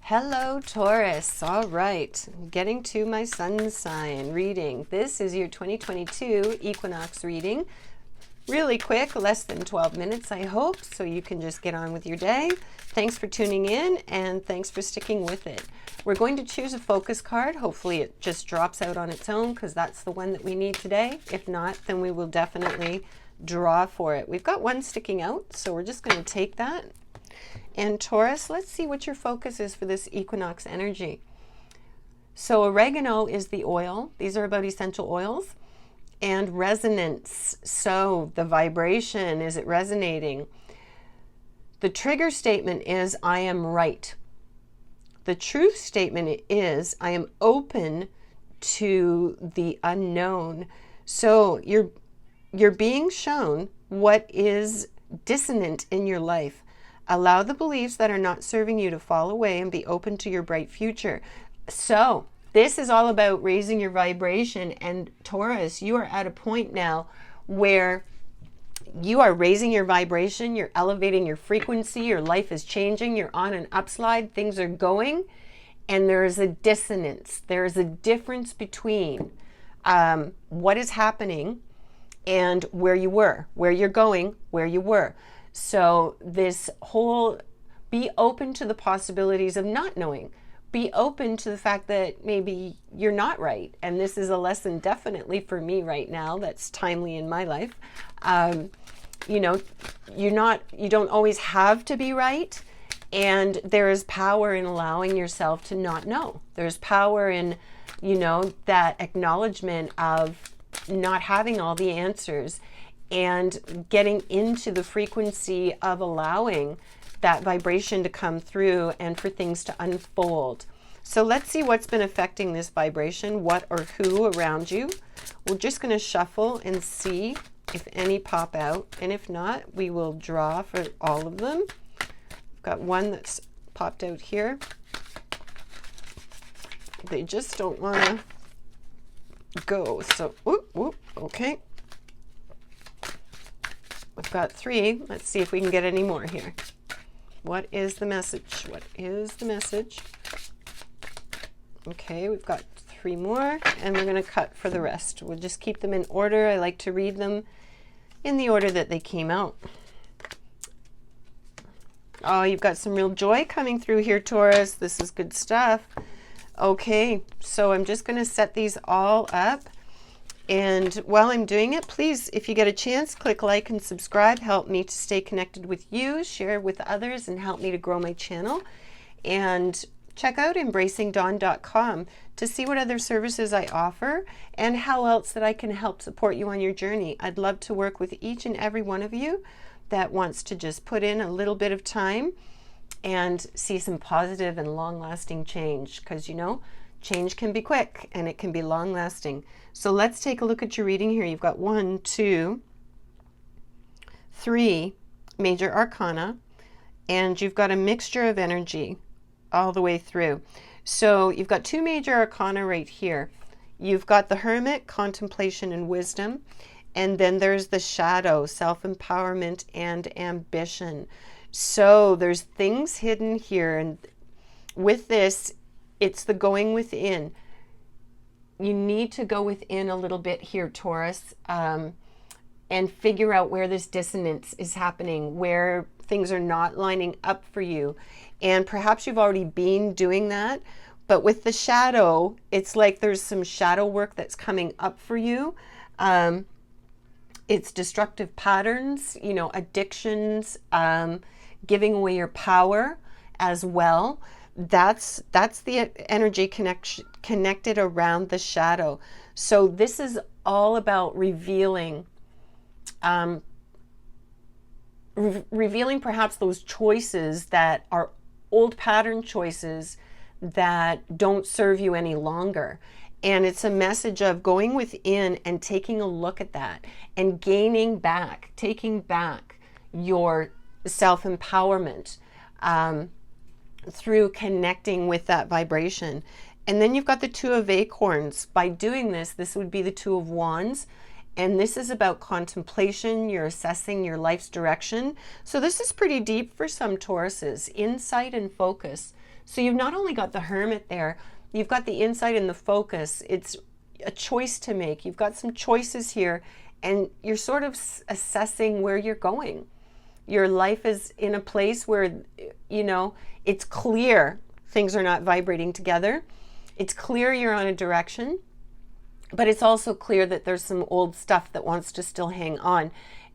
Hello, Taurus. All right, getting to my sun sign reading. This is your 2022 equinox reading. Really quick, less than 12 minutes, I hope, so you can just get on with your day. Thanks for tuning in, and thanks for sticking with it. We're going to choose a focus card. Hopefully it just drops out on its own, because that's the one that we need today. If not, then we will definitely draw for it. We've got one sticking out, so we're just going to take that. And Taurus, let's see what your focus is for this equinox energy. So oregano is the oil. These are about essential oils. And resonance. So the vibration, is it resonating? The trigger statement is, I am right. The truth statement is, I am open to the unknown. So you're being shown what is dissonant in your life. Allow the beliefs that are not serving you to fall away and be open to your bright future. So this is all about raising your vibration. And Taurus, you are at a point now where you are raising your vibration, you're elevating your frequency, your life is changing, you're on an upslide, things are going, and there is a dissonance. There is a difference between what is happening and where you were, where you're going, where you were. So this whole, be open to the possibilities of not knowing. Be open to the fact that maybe you're not right. And this is a lesson definitely for me right now that's timely in my life. You know, you don't always have to be right. And there is power in allowing yourself to not know. There's power in, you know, that acknowledgement of not having all the answers and getting into the frequency of allowing that vibration to come through and for things to unfold. So let's see what's been affecting this vibration, what or who around you. We're just going to shuffle and see if any pop out. And if not, we will draw for all of them. I've got one that's popped out here. They just don't want to go. So, okay. We've got three. Let's see if we can get any more here. What is the message? What is the message? Okay, we've got three more, and we're going to cut for the rest. We'll just keep them in order. I like to read them in the order that they came out. Oh, you've got some real joy coming through here, Taurus. This is good stuff. Okay, so I'm just going to set these all up. And while I'm doing it, please, if you get a chance, click like and subscribe. Help me to stay connected with you, share with others, and help me to grow my channel. And check out embracingdawn.com to see what other services I offer and how else that I can help support you on your journey. I'd love to work with each and every one of you that wants to just put in a little bit of time and see some positive and long-lasting change, because, you know, change can be quick and it can be long-lasting. So let's take a look at your reading here. You've got 1, 2, 3 major arcana, and you've got a mixture of energy all the way through. So you've got 2 major arcana right here. You've got the Hermit, contemplation and wisdom, and then there's the Shadow, self-empowerment and ambition. So there's things hidden here, and with this, it's the going within. You need to go within a little bit here, Taurus, and figure out where this dissonance is happening, where things are not lining up for you. And perhaps you've already been doing that, but with the shadow, it's like there's some shadow work that's coming up for you. It's destructive patterns, you know, addictions, giving away your power as well. That's the energy connected around the shadow. So this is all about revealing revealing perhaps those choices that are old pattern choices that don't serve you any longer. And it's a message of going within and taking a look at that and taking back your self-empowerment through connecting with that vibration. And then you've got the 2 of acorns. By doing this, this would be the 2 of wands. And this is about contemplation. You're assessing your life's direction. So this is pretty deep for some Tauruses, insight and focus. So you've not only got the Hermit there, you've got the insight and the focus. It's a choice to make. You've got some choices here, and you're sort of assessing where you're going. Your life is in a place where, you know, it's clear things are not vibrating together. It's clear you're on a direction. But it's also clear that there's some old stuff that wants to still hang on.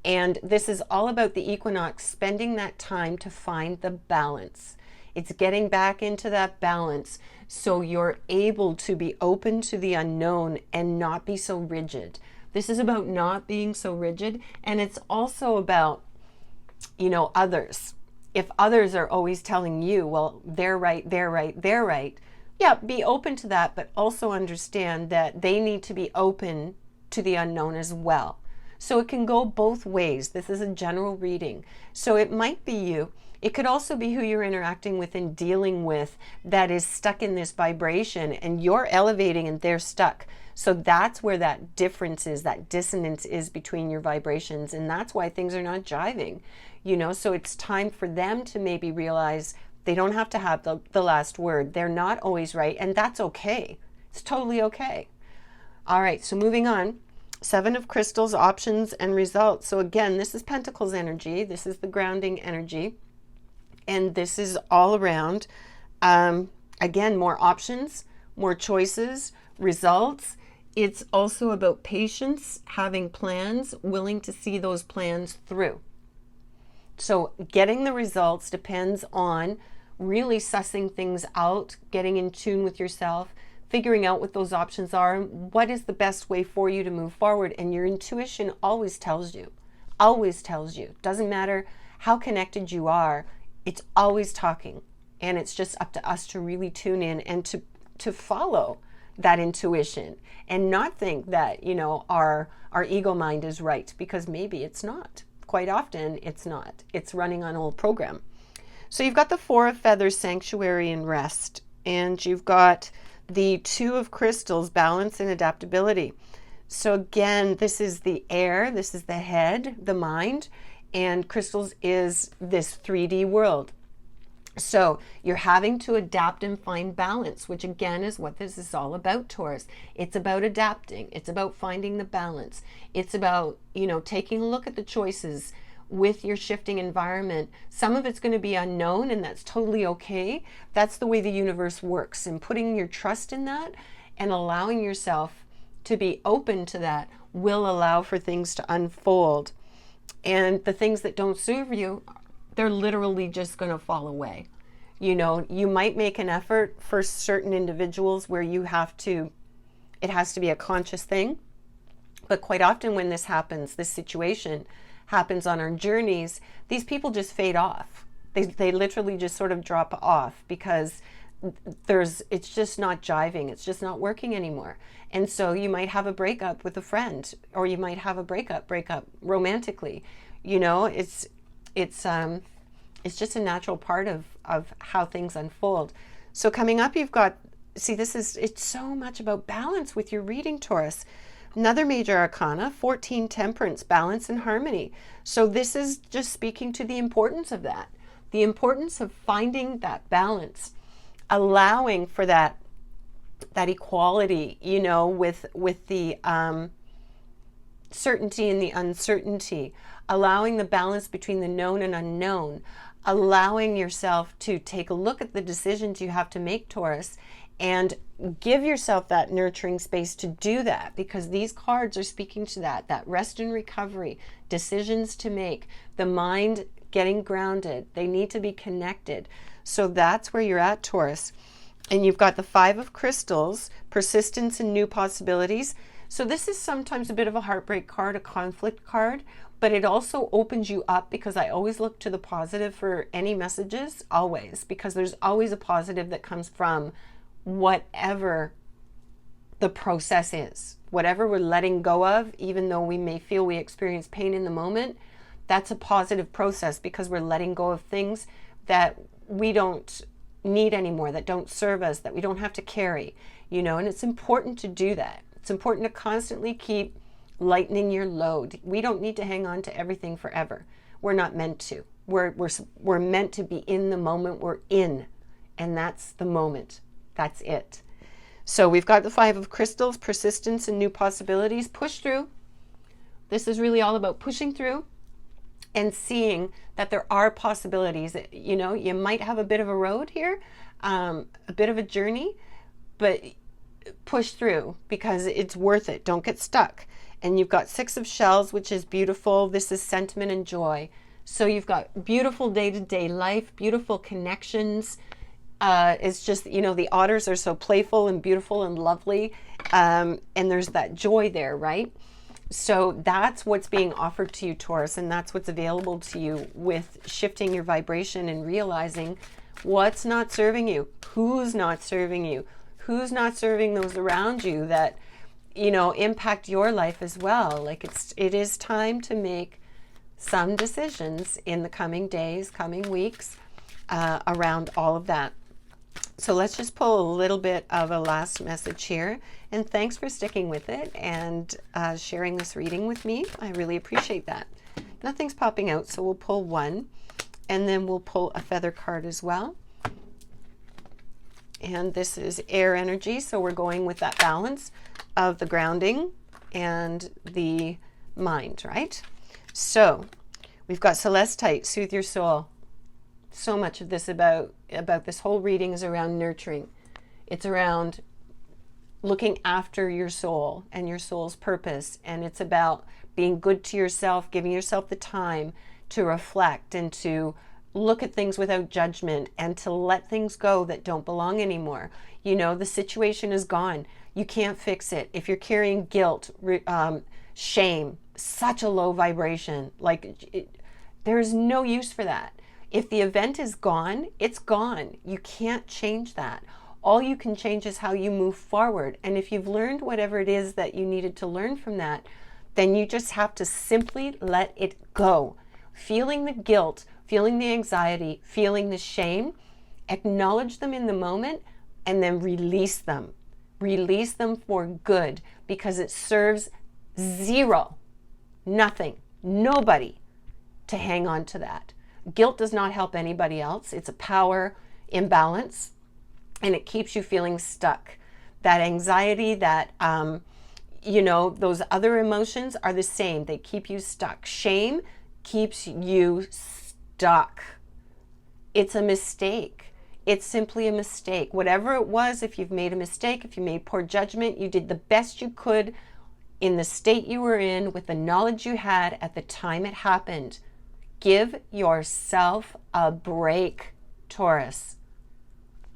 And this is all about the equinox, spending that time to find the balance. It's getting back into that balance so you're able to be open to the unknown and not be so rigid. This is about not being so rigid. And it's also about, you know, others. If others are always telling you, well, they're right, they're right, they're right. Yeah, be open to that, but also understand that they need to be open to the unknown as well. So it can go both ways. This is a general reading. So it might be you. It could also be who you're interacting with and dealing with that is stuck in this vibration, and you're elevating and they're stuck. So that's where that difference is, that dissonance is between your vibrations. And that's why things are not jiving, you know. So it's time for them to maybe realize they don't have to have the last word. They're not always right, and that's okay. It's totally okay. All right, so moving on. 7 of Crystals, options and results. So again, this is Pentacles energy. This is the grounding energy. And this is all around, again, more options, more choices, results. It's also about patience, having plans, willing to see those plans through. So getting the results depends on really sussing things out, getting in tune with yourself, figuring out what those options are, what is the best way for you to move forward. And your intuition always tells you, doesn't matter how connected you are, it's always talking. And it's just up to us to really tune in and to follow that intuition and not think that, you know, our ego mind is right, because maybe it's not. Quite often it's not. It's running on old program. So you've got the 4 of Feathers, Sanctuary and Rest. And you've got the 2 of Crystals, Balance and Adaptability. So again, this is the air, this is the head, the mind, and crystals is this 3D world. So you're having to adapt and find balance, which again is what this is all about, Taurus. It's about adapting. It's about finding the balance. It's about, you know, taking a look at the choices with your shifting environment. Some of it's going to be unknown, and that's totally okay. That's the way the universe works, and putting your trust in that and allowing yourself to be open to that will allow for things to unfold. And the things that don't serve you, they're literally just going to fall away. You know, you might make an effort for certain individuals where you have to, it has to be a conscious thing. But quite often when this happens, this situation happens on our journeys, these people just fade off. They literally just sort of drop off because it's just not jiving. It's just not working anymore. And so you might have a breakup with a friend, or you might have a breakup romantically. You know, it's just a natural part of how things unfold. So coming up, you've got, see, it's so much about balance with your reading, Taurus. Another major arcana, 14, Temperance, balance and harmony. So this is just speaking to the importance of that, the importance of finding that balance, allowing for that equality, you know, with the certainty and the uncertainty, allowing the balance between the known and unknown, allowing yourself to take a look at the decisions you have to make, Taurus, and give yourself that nurturing space to do that, because these cards are speaking to that rest and recovery, decisions to make, the mind getting grounded. They need to be connected. So that's where you're at, Taurus. And you've got the 5 of Crystals, persistence and new possibilities. So this is sometimes a bit of a heartbreak card, a conflict card, but it also opens you up, because I always look to the positive for any messages, always, because there's always a positive that comes from whatever the process is, whatever we're letting go of, even though we may feel we experience pain in the moment, that's a positive process, because we're letting go of things that we don't need anymore, that don't serve us, that we don't have to carry, you know. And it's important to do that. It's important to constantly keep lightening your load. We don't need to hang on to everything forever. We're not meant to. We're meant to be in the moment we're in, and that's the moment. That's it. So we've got the 5 of crystals, persistence and new possibilities. Push through. This is really all about pushing through and seeing that there are possibilities. You know, you might have a bit of a road here, a bit of a journey, but push through because it's worth it. Don't get stuck. And you've got 6 of shells, which is beautiful. This is sentiment and joy. So you've got beautiful day-to-day life, beautiful connections. It's just, you know, the otters are so playful and beautiful and lovely. And there's that joy there, right? So that's what's being offered to you, Taurus, and that's what's available to you with shifting your vibration and realizing what's not serving you, who's not serving you, who's not serving those around you that, you know, impact your life as well. Like it is time to make some decisions in the coming days, coming weeks, around all of that. So let's just pull a little bit of a last message here. And thanks for sticking with it and sharing this reading with me. I really appreciate that. Nothing's popping out, so we'll pull 1. And then we'll pull a feather card as well. And this is air energy, so we're going with that balance of the grounding and the mind, right? So we've got Celestite, soothe your soul. So much of this about this whole reading is around nurturing. It's around looking after your soul and your soul's purpose. And it's about being good to yourself, giving yourself the time to reflect and to look at things without judgment and to let things go that don't belong anymore. You know, the situation is gone. You can't fix it. If you're carrying guilt, shame, such a low vibration, there's no use for that. If the event is gone, it's gone. You can't change that. All you can change is how you move forward. And if you've learned whatever it is that you needed to learn from that, then you just have to simply let it go. Feeling the guilt, feeling the anxiety, feeling the shame, acknowledge them in the moment and then release them. Release them for good because it serves nothing, nobody to hang on to that. Guilt does not help anybody else. It's a power imbalance and it keeps you feeling stuck. That anxiety, that, you know, those other emotions are the same. They keep you stuck. Shame keeps you stuck. It's a mistake. It's simply a mistake. Whatever it was, if you've made a mistake, if you made poor judgment, you did the best you could in the state you were in with the knowledge you had at the time it happened. Give yourself a break, Taurus.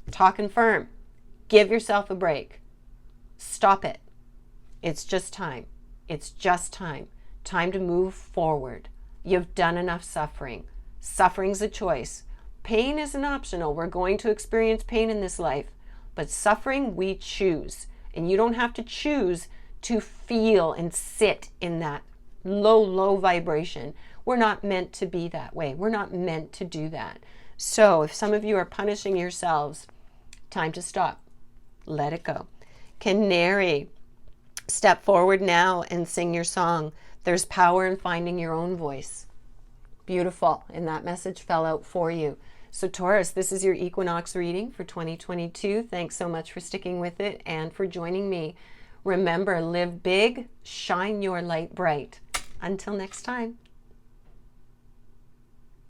Talking firm. Give yourself a break. Stop it. It's just time. It's just time. Time to move forward. You've done enough suffering. Suffering's a choice. Pain isn't optional. We're going to experience pain in this life. But suffering, we choose. And you don't have to choose to feel and sit in that low vibration. We're not meant to be that way. We're not meant to do that. So if some of you are punishing yourselves, time to stop. Let it go. Canary, step forward now and sing your song. There's power in finding your own voice. Beautiful. And that message fell out for you. So Taurus, this is your equinox reading for 2022. Thanks so much for sticking with it and for joining me. Remember, live big, shine your light bright. Until next time.